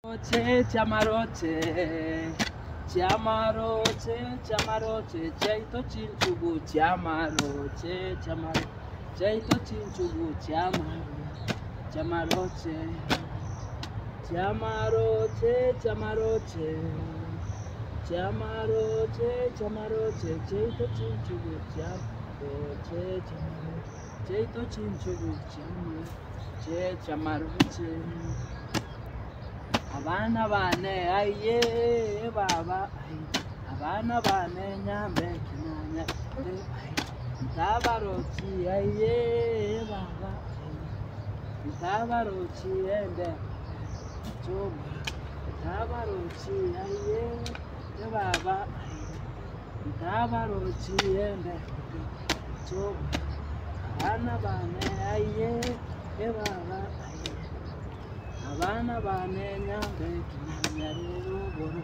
Chamaroche, chamaroche, chamaroche, chaito chinchugu, chamaroche, chamaroche, chaito chinchugu, chamaroche, chamaroche, chamaroche, chamaroche, chamaroche, chaito chinchugu, chamaroche, chaito chinchugu, chamaroche. Abana bane aye baba abana bane nyambe kinanya ntabaroki aye baba ntabaroki ende choma ntabaroki aye baba ntabaroki ende choma abana bane aye baba abana bane nyambe kinanya rero boro